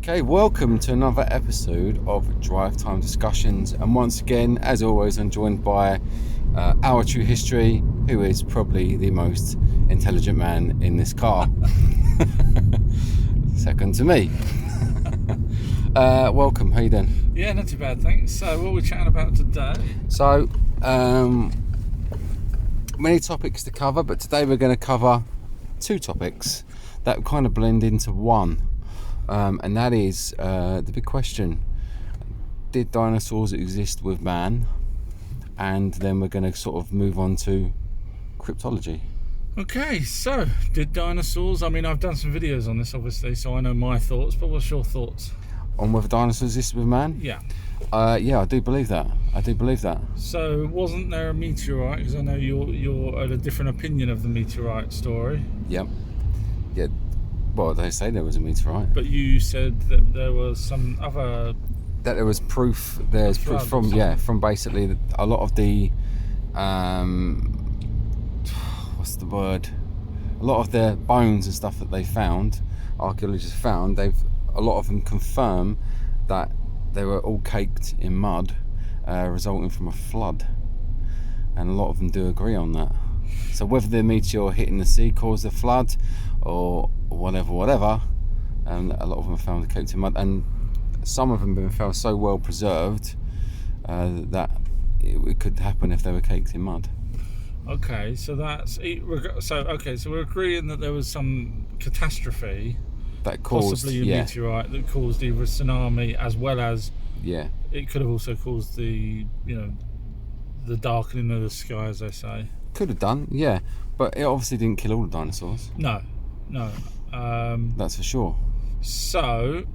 Okay, welcome to another episode of Drive Time Discussions, and once again, as always, I'm joined by Our True History, who is probably the most intelligent man in this car. Second to me. Welcome, how you doing? Yeah, not too bad, thanks. So what are we chatting about today? So, many topics to cover, but today we're going to cover two topics that kind of blend into one. And that is the big question: did dinosaurs exist with man? And then we're going to sort of move on to cryptology. Okay, so did dinosaurs? I mean, I've done some videos on this, obviously, so I know my thoughts. But what's your thoughts? On whether dinosaurs existed with man? Yeah. Yeah, I do believe that. So wasn't there a meteorite? Because I know you're at a different opinion of the meteorite story. Yep. Yeah. Well, they say there was a meteorite. But you said that there was some other. That there was proof. There's proof from basically a lot of the what's the word? A lot of the bones and stuff that they found, archaeologists found, a lot of them confirm that they were all caked in mud, resulting from a flood, and a lot of them do agree on that. So whether the meteor hitting the sea caused the flood, or whatever, and a lot of them are found caked in mud, and some of them have been found so well preserved that it could happen if they were caked in mud. Okay, so so we're agreeing that there was some catastrophe That caused, possibly a meteorite that caused either a tsunami, as well as it could have also caused the darkening of the sky, as they say. Could have done, yeah, but it obviously didn't kill all the dinosaurs. No. That's for sure. So,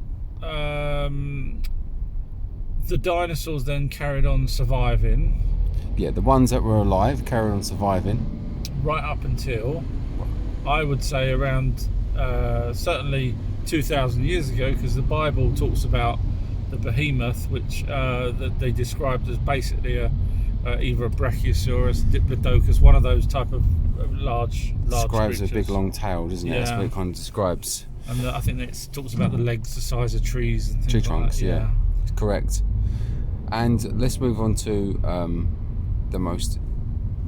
the dinosaurs then carried on surviving. Yeah, the ones that were alive carried on surviving. Right up until, I would say, around certainly 2,000 years ago, because the Bible talks about the behemoth, which that they described as basically either a Brachiosaurus, Diplodocus, one of those type of large Describes creatures. a big long tail, doesn't it? Yeah. That's what it kind of describes. And I think it talks about the legs the size of trees and things Tree like trunks, that. yeah. Correct. And let's move on to the most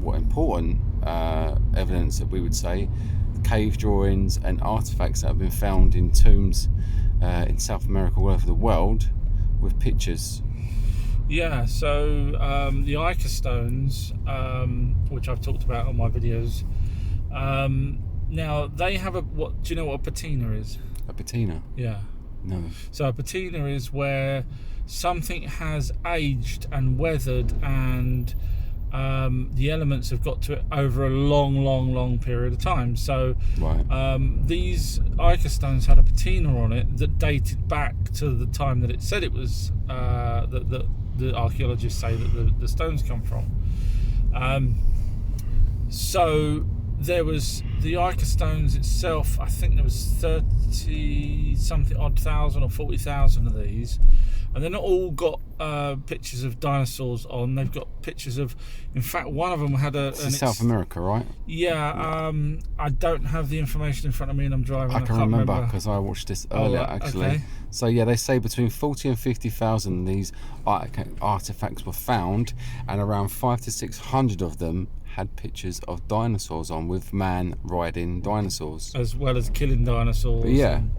important evidence that we would say: cave drawings and artifacts that have been found in tombs in South America, all over the world, with pictures. Yeah, so the Ica stones, which I've talked about on my videos, now they have do you know what a patina is? A patina? Yeah. No. So a patina is where something has aged and weathered, and the elements have got to it over a long period of time. So right. These Ica stones had a patina on it that dated back to the time that it said it was, the archaeologists say that the stones come from. So there was the Ica stones itself. I think there was 30-something odd thousand or 40,000 of these, and they're not all got pictures of dinosaurs on. They've got pictures of, in fact, one of them had South America, right? Yeah. I don't have the information in front of me, and I'm driving. I can't remember because I watched this earlier, actually. Okay. So yeah, they say between 40 and 50,000 of these artifacts were found, and around 500 to 600 of them had pictures of dinosaurs on, with man riding dinosaurs, as well as killing dinosaurs. But yeah, and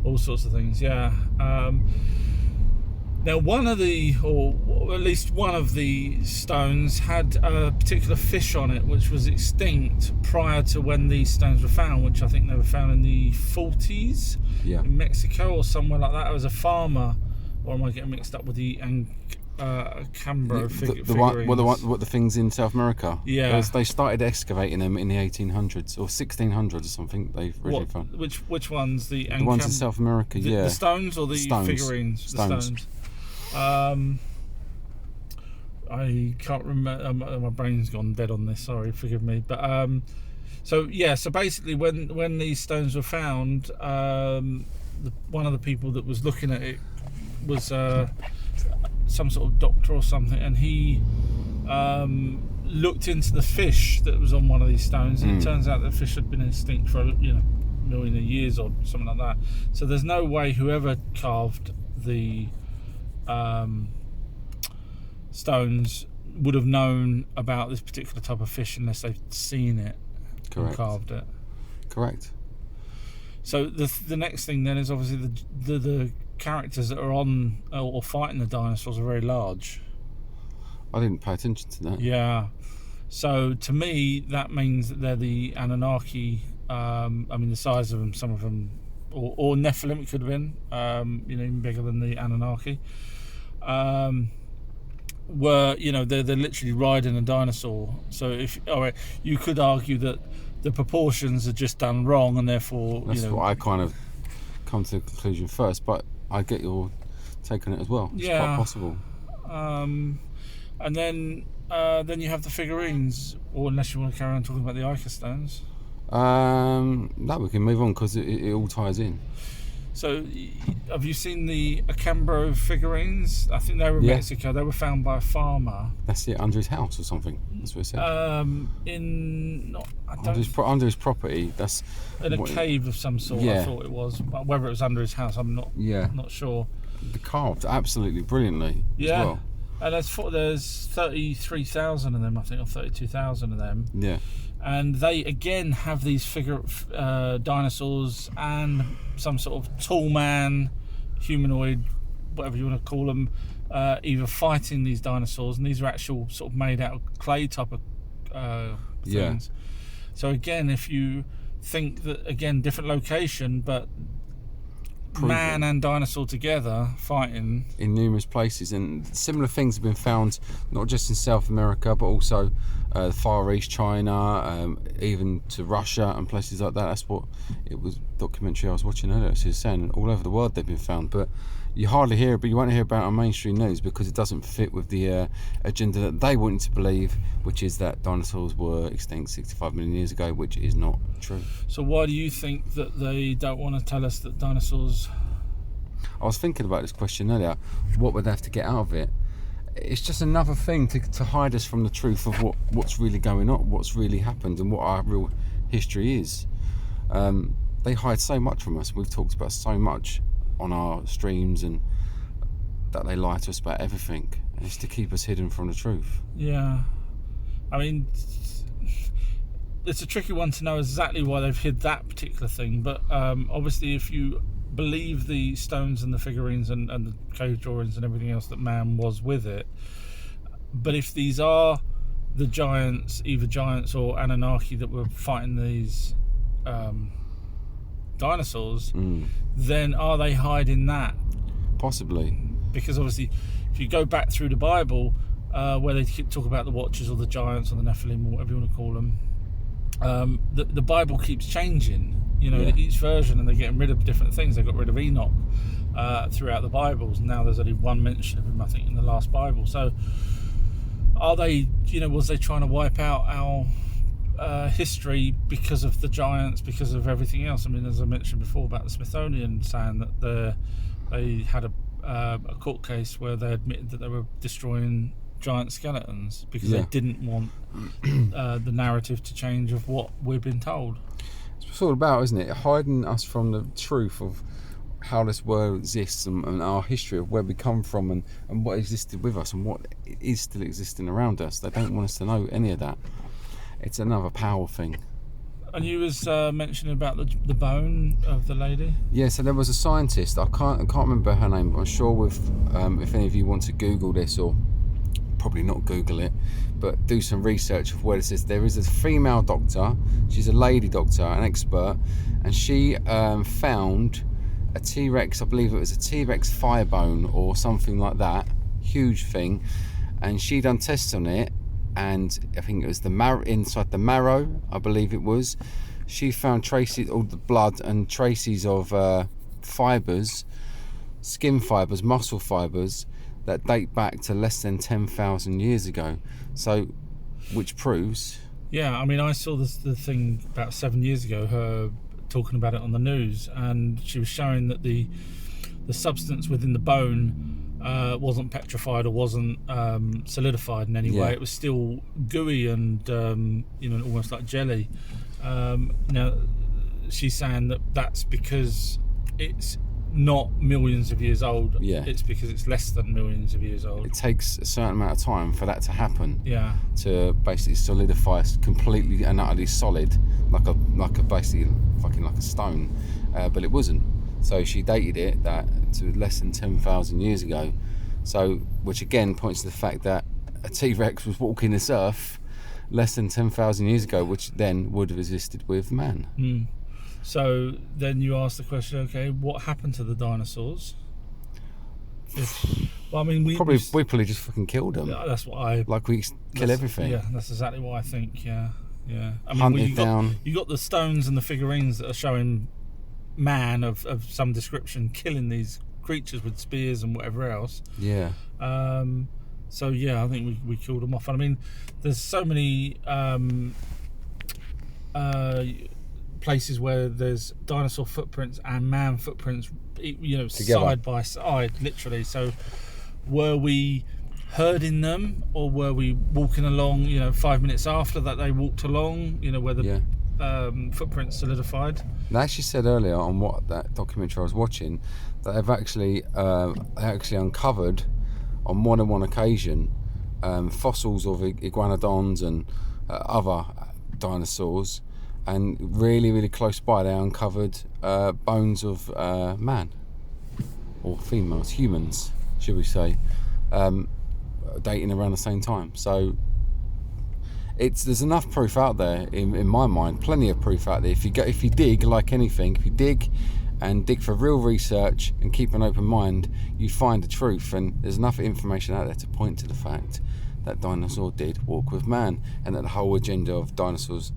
all sorts of things. Yeah. Now, or at least one of the stones had a particular fish on it, which was extinct prior to when these stones were found, which I think they were found in the 40s in Mexico or somewhere like that. It was a farmer, or am I getting mixed up with the Cambro figurines? What the things in South America? Yeah. They started excavating them in the 1800s or 1600s or something. They originally found. Which ones? The ones in South America, yeah. The stones or the figurines? Stones. The stones. I can't remember. My brain's gone dead on this. Sorry, forgive me. But so basically, when these stones were found, one of the people that was looking at it was some sort of doctor or something, and he looked into the fish that was on one of these stones, and it turns out the fish had been extinct for million of years or something like that. So there's no way whoever carved the stones would have known about this particular type of fish unless they've seen it and carved it. Correct. So the next thing then is obviously the characters that are on or fighting the dinosaurs are very large. I didn't pay attention to that. Yeah. So to me, that means that they're the Anunnaki. I mean, the size of them, some of them, or Nephilim it could have been, even bigger than the Anunnaki. Were, they're literally riding a dinosaur. So you could argue that the proportions are just done wrong, and therefore that's what I kind of come to the conclusion first. But I get your take on it as well. It's quite possible. And then you have the figurines, or unless you want to carry on talking about the Ica stones. No, we can move on because it all ties in. So, have you seen the Acambro figurines? I think they were in Mexico. They were found by a farmer. That's it, under his house or something. That's what it said. Under his property. That's in a cave of some sort. I thought it was, but whether it was under his house, I'm not sure. They're carved absolutely brilliantly. Yeah. As well. And there's 33,000 of them, I think, or 32,000 of them. Yeah. And they again have these dinosaurs and some sort of tall man, humanoid, whatever you want to call them, either fighting these dinosaurs, and these are actual sort of made out of clay type of things. So again, if you think that, again, different location, but man and dinosaur together fighting in numerous places, and similar things have been found not just in South America but also Far East, China, even to Russia and places like that. That's what it was, documentary I was watching earlier. So it's saying all over the world they've been found, but you hardly hear it, but you won't hear about it on mainstream news because it doesn't fit with the agenda that they want you to believe, which is that dinosaurs were extinct 65 million years ago, which is not true. So why do you think that they don't want to tell us that dinosaurs... I was thinking about this question earlier. What would they have to get out of it? It's just another thing to hide us from the truth of what's really going on, what's really happened, and what our real history is. They hide so much from us. We've talked about so much on our streams, and that they lie to us about everything, and it's to keep us hidden from the truth. Yeah. I mean, it's a tricky one to know exactly why they've hid that particular thing, but obviously if you believe the stones and the figurines and the cave drawings and everything else, that man was with it, but if these are the giants, either giants or Anunnaki that were fighting these dinosaurs, then are they hiding that? Possibly. Because obviously if you go back through the Bible, where they talk about the Watchers or the giants or the Nephilim or whatever you want to call them, the Bible keeps changing, each version, and they're getting rid of different things. They got rid of Enoch throughout the Bibles, and now there's only one mention of him, I think, in the last Bible. So are they, was they trying to wipe out our history because of the giants, because of everything else? I mean, as I mentioned before about the Smithsonian saying that they had a court case where they admitted that they were destroying giant skeletons because they didn't want the narrative to change of what we've been told. It's all about, isn't it, hiding us from the truth of how this world exists, and our history of where we come from, and what existed with us and what is still existing around us. They don't want us to know any of that. It's another power thing. And you was mentioning about the bone of the lady. Yeah, so there was a scientist. I can't remember her name, but I'm sure if any of you want to Google this, or probably not Google it, but do some research of where this is. There is a female doctor. She's a lady doctor, an expert, and she found a T-Rex. I believe it was a T-Rex thigh bone or something like that. Huge thing, and she done tests on it. And I think it was inside the marrow, I believe it was. She found traces, all the blood and traces of fibres, skin fibres, muscle fibres that date back to less than 10,000 years ago. So, which proves... Yeah, I mean, I saw the thing about 7 years ago, her talking about it on the news, and she was showing that the substance within the bone wasn't petrified or wasn't solidified in any way. It was still gooey and almost like jelly. Now she's saying that that's because it's not millions of years old. Yeah. It's because it's less than millions of years old. It takes a certain amount of time for that to happen. Yeah. To basically solidify completely and utterly solid, like a basically fucking like a stone, but it wasn't. So she dated it that to less than 10,000 years ago. So, which again points to the fact that a T-Rex was walking this earth less than 10,000 years ago, which then would have existed with man. So then you ask the question, okay, what happened to the dinosaurs? Well, I mean, we probably just fucking killed them. Yeah, that's what I like we kill everything. Yeah, that's exactly what I think. Yeah. I mean, Hunted you got the stones and the figurines that are showing man of some description killing these creatures with spears and whatever else. Yeah. So yeah, I think we killed them off. And I mean, there's so many places where there's dinosaur footprints and man footprints, you know, together, side by side, literally. So were we herding them, or were we walking along, you know, 5 minutes after that they walked along, you know, where the footprints solidified? They actually said earlier on what that documentary I was watching that they've actually uncovered on more than one occasion fossils of iguanodons and other dinosaurs, and really, really close by they uncovered bones of man or females, humans, should we say, dating around the same time. So there's enough proof out there in my mind, plenty of proof out there. If you dig, like anything, if you dig for real research and keep an open mind, you find the truth. And there's enough information out there to point to the fact that dinosaurs did walk with man, and that the whole agenda of dinosaurs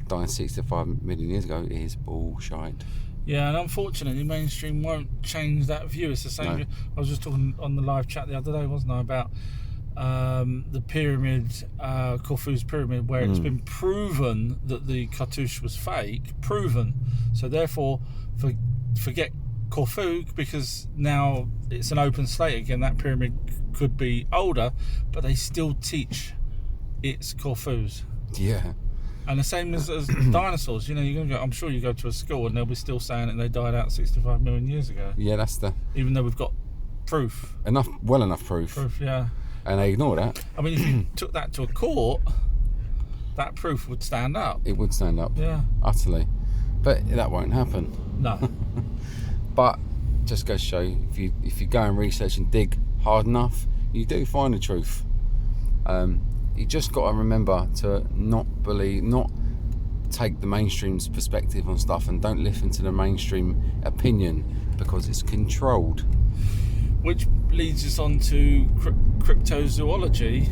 dying 65 million years ago is bullshit. Yeah, and unfortunately mainstream won't change that view. It's the same. No. I was just talking on the live chat the other day, wasn't I, about the pyramid, Khufu's pyramid, where it's been proven that the cartouche was fake, proven. So therefore, forget Khufu, because now it's an open slate again. That pyramid could be older, but they still teach it's Khufu's. Yeah. And the same as dinosaurs. You know, you're gonna go. I'm sure you go to a school and they'll be still saying that they died out 65 million years ago. Yeah, that's even though we've got proof. Well enough proof. Proof, yeah. And they ignore that. I mean, if you took that to a court, that proof would stand up. It would stand up. Yeah. Utterly. But that won't happen. No. But just goes to show you, if you go and research and dig hard enough, you do find the truth. You just got to remember to not take the mainstream's perspective on stuff, and don't listen to the mainstream opinion, because it's controlled. Which leads us on to cryptozoology.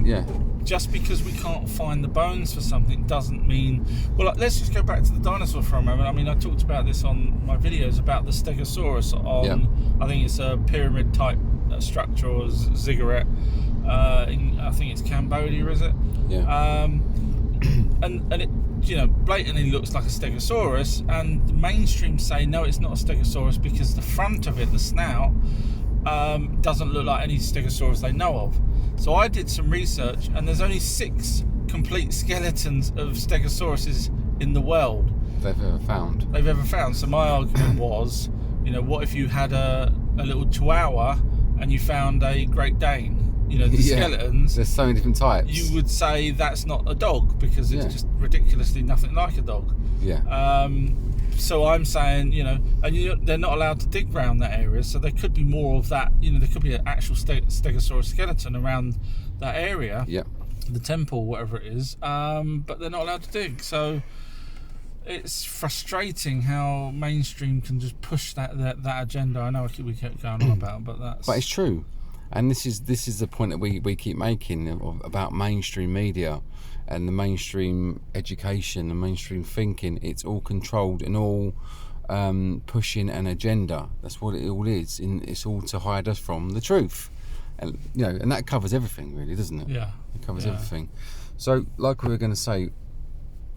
Yeah. Just because we can't find the bones for something doesn't mean... Well, let's just go back to the dinosaur for a moment. I mean, I talked about this on my videos about the Stegosaurus on, I think it's a pyramid type structure, or ziggurat. I think it's Cambodia, is it? Yeah. And it, you know, blatantly looks like a Stegosaurus, and the mainstream say no, it's not a Stegosaurus because the front of it, the snout, doesn't look like any Stegosaurus they know of. So I did some research, and there's only 6 complete skeletons of Stegosauruses in the world They've ever found. So my argument was, you know, what if you had a little Chihuahua and you found a Great Dane? You know, the skeletons. There's so many different types. You would say that's not a dog because it's just ridiculously nothing like a dog. Yeah. So I'm saying, you know, and they're not allowed to dig around that area, so there could be more of that. You know, there could be an actual Stegosaurus skeleton around that area. Yeah. The temple, whatever it is. But they're not allowed to dig. So it's frustrating how mainstream can just push that agenda. I know we kept going on about, but it's true. And this is the point that we keep making about mainstream media and the mainstream education and mainstream thinking. It's all controlled and all pushing an agenda. That's what it all is. It's all to hide us from the truth. And you know, and that covers everything, really, doesn't it? Yeah. It covers everything. So, like we were going to say,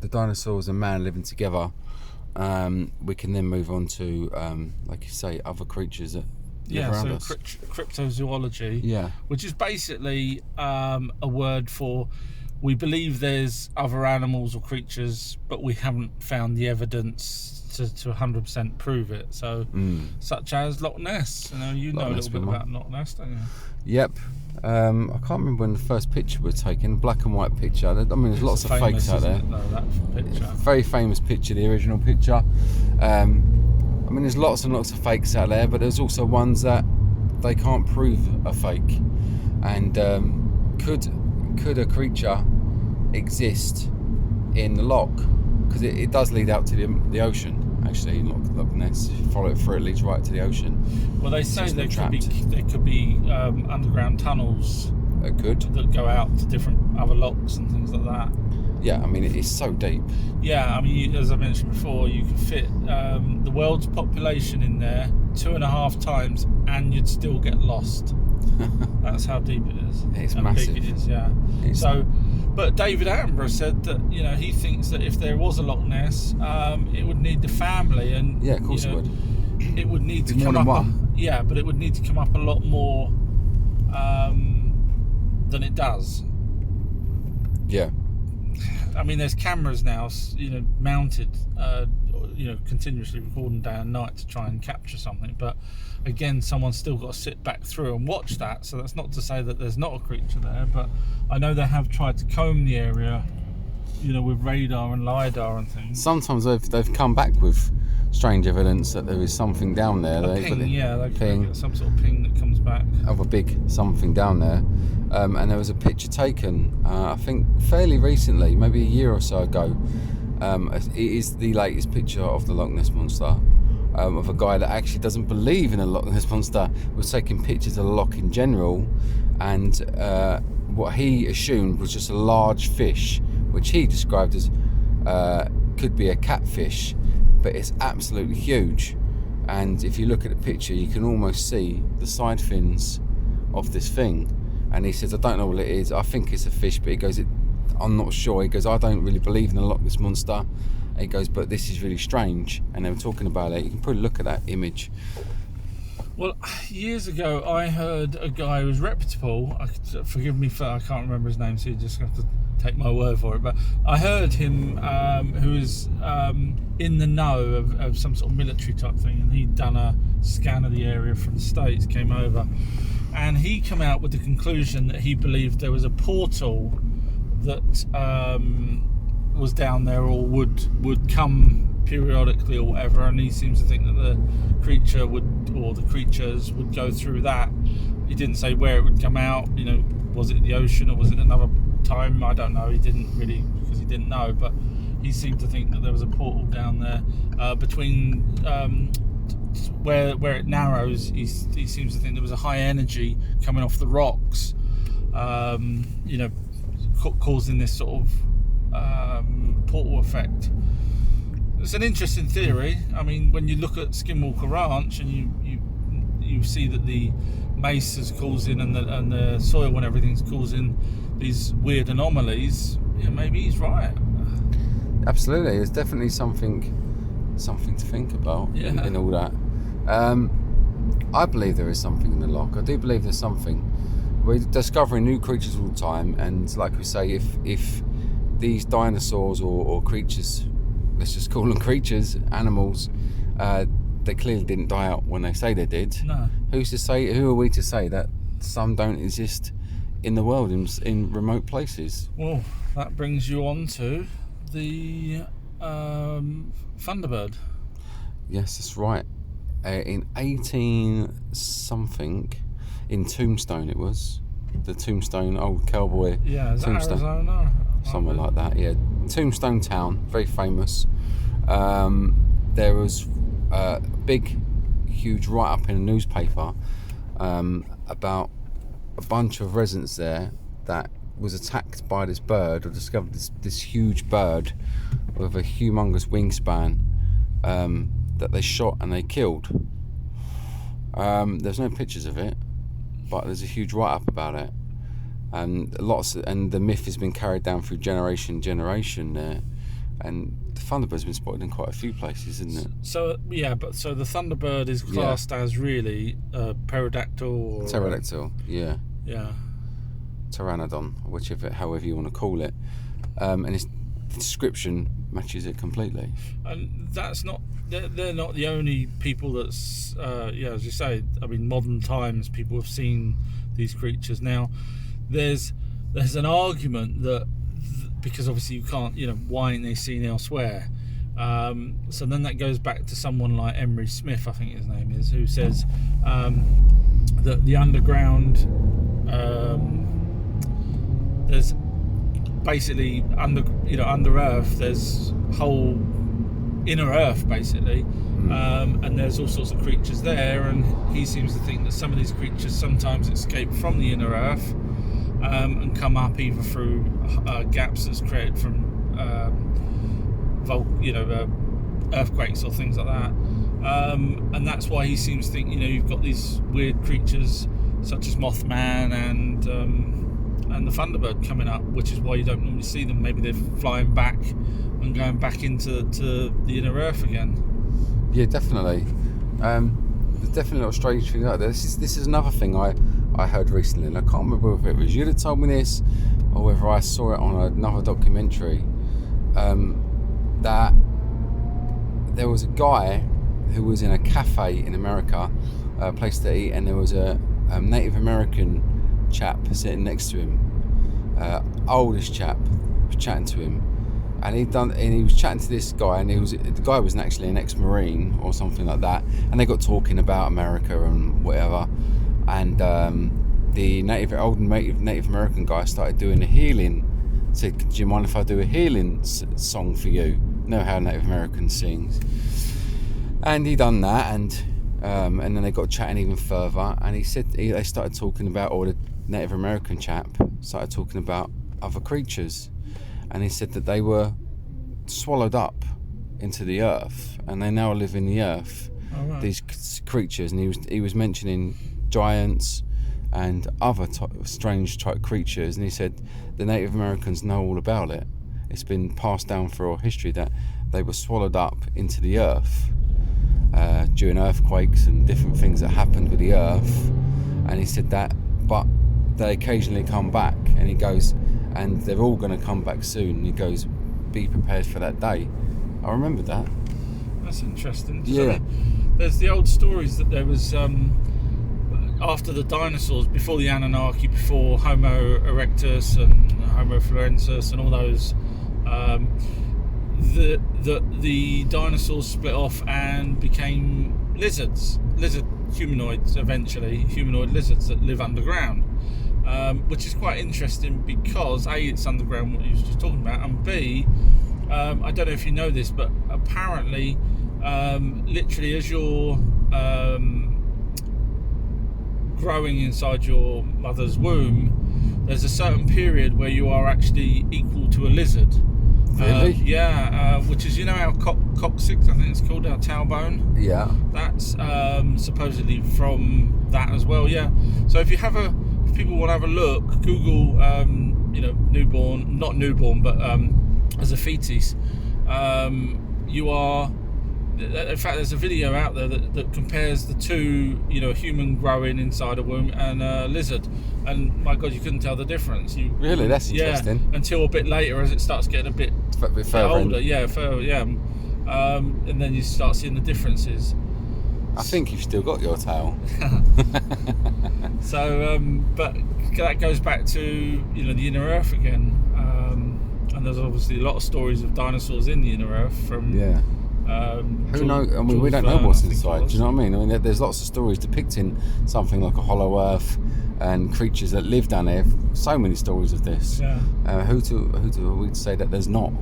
the dinosaurs and man living together. We can then move on to, like you say, other creatures that. Cryptozoology, which is basically a word for we believe there's other animals or creatures, but we haven't found the evidence to 100% prove it. So, such as Loch Ness. You know a little bit about Loch Ness, don't you? Yep. I can't remember when the first picture was taken. Black and white picture. I mean, there's lots of fakes out there. That picture. Very famous picture, the original picture. I mean, there's lots and lots of fakes out there, but there's also ones that they can't prove are fake. And could a creature exist in the loch? Because it does lead out to the ocean. Actually, Loch Ness, if you follow it through, it leads right to the ocean. Well, they say there could be underground tunnels that go out to different other lochs and things like that. Yeah, I mean, it is so deep. Yeah, I mean, as I mentioned before, you could fit the world's population in there 2.5 times, and you'd still get lost. That's how deep it is. It's how massive. Big it is, yeah. But David Attenborough said that he thinks that if there was a Loch Ness, it would need the family, and yeah, of course it would. It would need to more come than up. one. Yeah, but it would need to come up a lot more than it does. Yeah. I mean, there's cameras now, mounted, continuously recording day and night to try and capture something. But again, someone's still got to sit back through and watch that. So that's not to say that there's not a creature there. But I know they have tried to comb the area, with radar and LiDAR and things. Sometimes they've come back with strange evidence that there is something down there. They get some sort of ping that comes back of a big something down there. And there was a picture taken, I think fairly recently, maybe a year or so ago. It is the latest picture of the Loch Ness Monster, of a guy that actually doesn't believe in a Loch Ness Monster, was taking pictures of the loch in general, and what he assumed was just a large fish, which he described as could be a catfish, but it's absolutely huge. And if you look at the picture, you can almost see the side fins of this thing. And he says, I don't know what it is, I think it's a fish, but he goes, I'm not sure. He goes, I don't really believe in the Loch Ness Monster. And he goes, but this is really strange. And they were talking about it. You can probably look at that image. Well, years ago, I heard a guy who was reputable. Forgive me I can't remember his name, so you just have to take my word for it. But I heard him, who was in the know of some sort of military type thing, and he'd done a scan of the area from the States, came over, and he came out with the conclusion that he believed there was a portal that was down there, or would come periodically or whatever, and he seems to think that the creature the creatures would go through that. He didn't say where it would come out, was it the ocean or was it another time? I don't know. He didn't really, because he didn't know, but he seemed to think that there was a portal down there between where it narrows. He seems to think there was a high energy coming off the rocks, causing this sort of portal effect. It's an interesting theory. I mean, when you look at Skinwalker Ranch and you see that the mace is causing and the soil and everything's causing these weird anomalies, maybe he's right. Absolutely, there's definitely something to think about in all that. I believe there is something in the loch. I do believe there's something. We're discovering new creatures all the time, and like we say, if these dinosaurs or creatures, let's just call them creatures, animals, they clearly didn't die out when they say they did. No. Who are we to say that some don't exist in the world in remote places? Well, that brings you on to the Thunderbird. Yes, that's right. In 18 something, in Tombstone it was. The Tombstone, old cowboy. Yeah, is that Tombstone. Arizona? Somewhere like that, yeah. Tombstone town, very famous. There was a big, huge write-up in a newspaper about a bunch of residents there that was attacked by this bird, or discovered this huge bird with a humongous wingspan that they shot and they killed. There's no pictures of it, but there's a huge write-up about it, and the myth has been carried down through generation there, and the Thunderbird's been spotted in quite a few places, isn't it? So the Thunderbird is classed as really pterodactyl. Pterodactyl, yeah. Yeah. pteranodon, however you want to call it, and its description matches it completely. And that's not, they're not the only people that's, as you say, I mean, modern times people have seen these creatures. Now, there's an argument that, because obviously you can't, why ain't they seen elsewhere? So then that goes back to someone like Emery Smith, I think his name is, who says that the underground, there's basically under earth, there's whole inner earth basically, and there's all sorts of creatures there, and he seems to think that some of these creatures sometimes escape from the inner earth and come up either through gaps that's created from earthquakes or things like that, and that's why he seems to think you've got these weird creatures such as Mothman and the Thunderbird coming up, which is why you don't normally see them. Maybe they're flying back and going back into the inner earth again. Yeah, definitely. There's definitely a lot of strange things like that. This is another thing I heard recently, and I can't remember if it was you that told me this or whether I saw it on another documentary, that there was a guy who was in a cafe in America, a place to eat, and there was a Native American chap sitting next to him, oldest chap, was chatting to him, and he was chatting to this guy, and the guy was actually an ex-Marine or something like that, and they got talking about America and whatever, and the old Native American guy started doing a healing. Said, "Do you mind if I do a healing song for you? You know how Native American sings." And he done that, and then they got chatting even further, and he said they started talking about, or the Native American chap started talking about other creatures, and he said that they were swallowed up into the earth, and they now live in the earth. Oh, right. These creatures, and he was mentioning giants and other strange type creatures, and he said the Native Americans know all about it. It's been passed down through history that they were swallowed up into the earth during earthquakes and different things that happened with the earth, and he said that, but they occasionally come back, and he goes, and they're all going to come back soon, and he goes, be prepared for that day. I remember that. That's interesting. Yeah. So there's the old stories that there was after the dinosaurs, before the Anunnaki, before Homo erectus and Homo florensis and all those, the dinosaurs split off and became humanoid lizards that live underground, which is quite interesting because A, it's underground, what you were just talking about, and B, I don't know if you know this, but apparently literally as you're growing inside your mother's womb, there's a certain period where you are actually equal to a lizard. Really? Which is, how coccyx, I think it's called, our tailbone. Yeah. That's supposedly from that as well. Yeah. So if people want to have a look, Google, not newborn, but as a fetus, you are. In fact, there's a video out there that compares the two, a human growing inside a womb and a lizard, and my God, you couldn't tell the difference. Really, that's interesting. Until a bit later, as it starts getting a bit further older, and then you start seeing the differences. I think you've still got your tail. So, but that goes back to the inner earth again, and there's obviously a lot of stories of dinosaurs in the inner earth from. Yeah. Who knows? I mean, we don't know what's inside. Do you know what I mean? I mean, there's lots of stories depicting something like a hollow earth and creatures that live down there. So many stories of this. Yeah. Who do we say that there's not?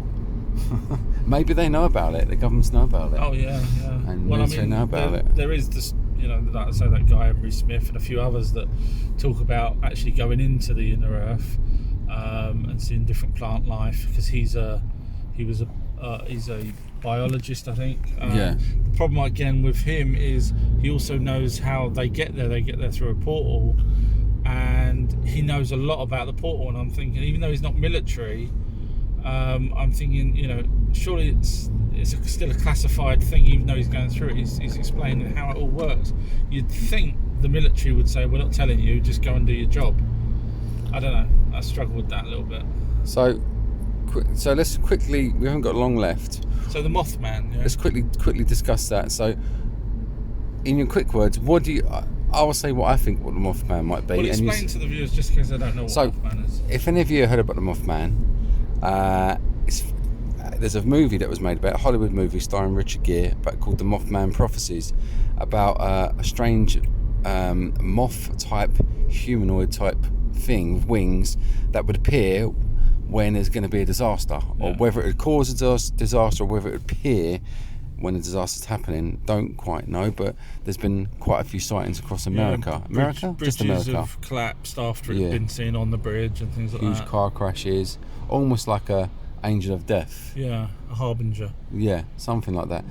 Maybe they know about it. The governments know about it. Oh yeah. And military know about it. There is this, like I say, that guy Emery Smith and a few others that talk about actually going into the inner earth and seeing different plant life, because he's a biologist, I think. Yeah. The problem again with him is he also knows how they get there. They get there through a portal, and he knows a lot about the portal. And I'm thinking, even though he's not military, I'm thinking, surely it's still a classified thing, even though he's going through it. He's explaining how it all works. You'd think the military would say, "We're not telling you, just go and do your job." I don't know. I struggle with that a little bit. So let's quickly. We haven't got long left. So the Mothman. Yeah. Let's quickly discuss that. So, in your quick words, what do you? I will say what I think what the Mothman might be. Well, explain to the viewers just in case they don't know what Mothman is. If any of you heard about the Mothman, there's a movie that was made about a Hollywood movie starring Richard Gere, called The Mothman Prophecies, about a strange moth-type, humanoid-type thing with wings that would appear when there's going to be a disaster, or whether it would cause a disaster or whether it would appear when a disaster's happening, don't quite know, but there's been quite a few sightings across America. Bridges Just America. have collapsed after it's been seen on the bridge and things like that. Huge car crashes, almost like a angel of death. Yeah, a harbinger. Yeah, something like that.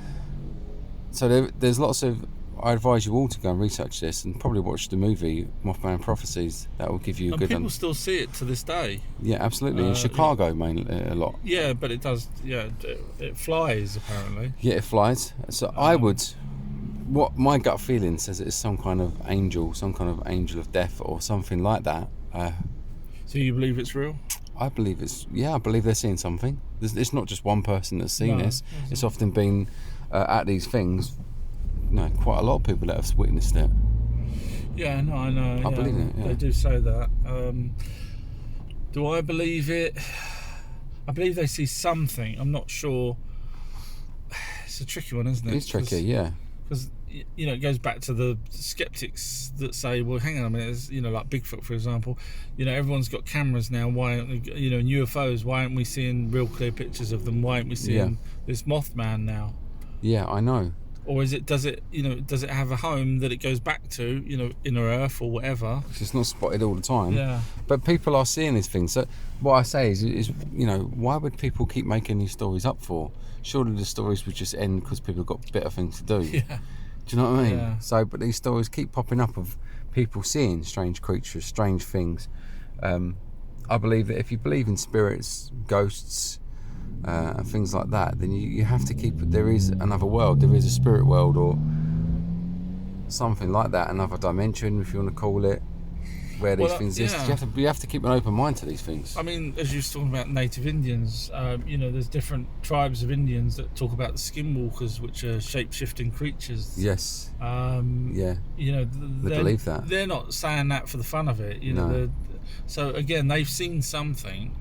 So there's lots of... I advise you all to go and research this and probably watch the movie Mothman Prophecies. That will give you a good... people still see it to this day. Yeah, absolutely. In Chicago, mainly, a lot. Yeah, but it does... Yeah, it flies, apparently. Yeah, it flies. So I would... What my gut feeling says it's some kind of angel of death or something like that. So you believe it's real? I believe it's... Yeah, I believe they're seeing something. It's not just one person that's seen this. It's often been at these things... No, quite a lot of people that have witnessed it. Yeah, no, I know. I believe it. Yeah. They do say that. Do I believe it? I believe they see something. I'm not sure. It's a tricky one, isn't it? It's tricky, yeah. Because it goes back to the skeptics that say, well, hang on a minute, like Bigfoot, for example. Everyone's got cameras now. Why aren't and UFOs? Why aren't we seeing real clear pictures of them? Why aren't we seeing this Mothman now? Yeah, I know. Or does it have a home that it goes back to, inner Earth or whatever? It's not spotted all the time. Yeah. But people are seeing these things. So what I say is why would people keep making these stories up for? Surely the stories would just end because people got better things to do. Yeah. Do you know what I mean? Yeah. So, but these stories keep popping up of people seeing strange creatures, strange things. I believe that if you believe in spirits, ghosts, and things like that, then you have to keep... There is another world, there is a spirit world or something like that, another dimension, if you want to call it, where these things exist. You have to keep an open mind to these things. I mean, as you were talking about native Indians, there's different tribes of Indians that talk about the skinwalkers, which are shape-shifting creatures. Yes. Yeah. They believe that. They're not saying that for the fun of it. No. So again, they've seen something.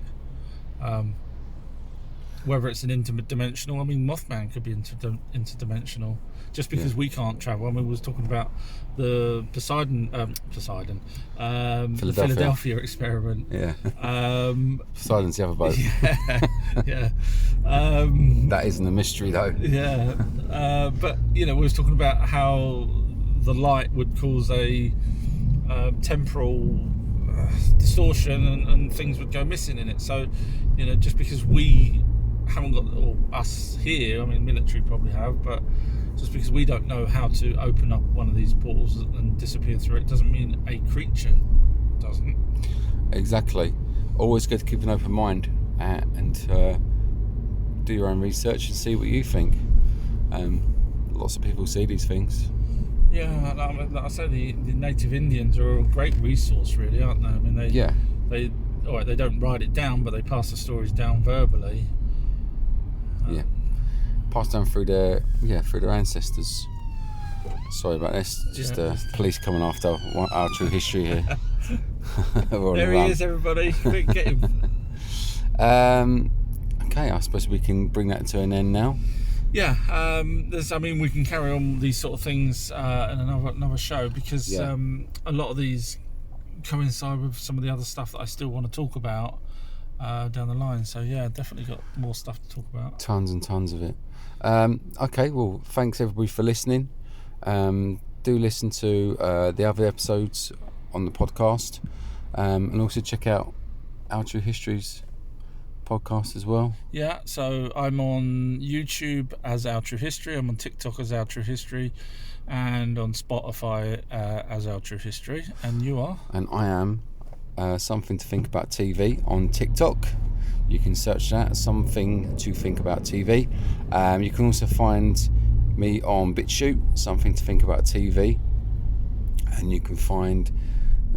Whether it's an interdimensional, I mean, Mothman could be interdimensional. Just because we can't travel. I mean, we was talking about the the Philadelphia experiment. Yeah. Poseidon's the other boat. Yeah. That isn't a mystery, though. Yeah. But we was talking about how the light would cause a temporal distortion and things would go missing in it. So, just because we haven't got, or us here, I mean, military probably have, but just because we don't know how to open up one of these portals and disappear through it doesn't mean a creature doesn't. Exactly. Always good to keep an open mind and do your own research and see what you think. Lots of people see these things. Yeah, like I say, the native Indians are a great resource, really, aren't they? I mean, they don't write it down, but they pass the stories down verbally. Passed down through their ancestors. Sorry about this. Just police coming after our true history here. There he is, everybody. Quick, get him. Okay, I suppose we can bring that to an end now. Yeah, we can carry on these sort of things in another show because a lot of these coincide with some of the other stuff that I still want to talk about down the line. So yeah, definitely got more stuff to talk about. Tons and tons of it. Okay, well, thanks everybody for listening. Do listen to the other episodes on the podcast, and also check out Our True Histories podcast as well. Yeah, so I'm on YouTube as Our True History, I'm on TikTok as Our True History, and on Spotify as Our True History. And you are? And I am Something to Think About TV on TikTok. You can search that, Something to Think About TV. You can also find me on BitChute, Something to Think About TV, and you can find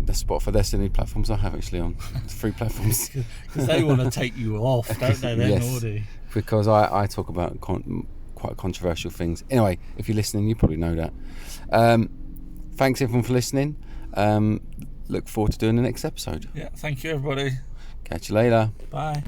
the Spotify. That's the only platforms I have actually on. It's 3 platforms. Because they want to take you off, don't they? Then, Yes. Audi. Because I talk about quite controversial things. Anyway, if you're listening, you probably know that. Thanks everyone for listening. Look forward to doing the next episode. Yeah, thank you everybody. Catch you later. Bye.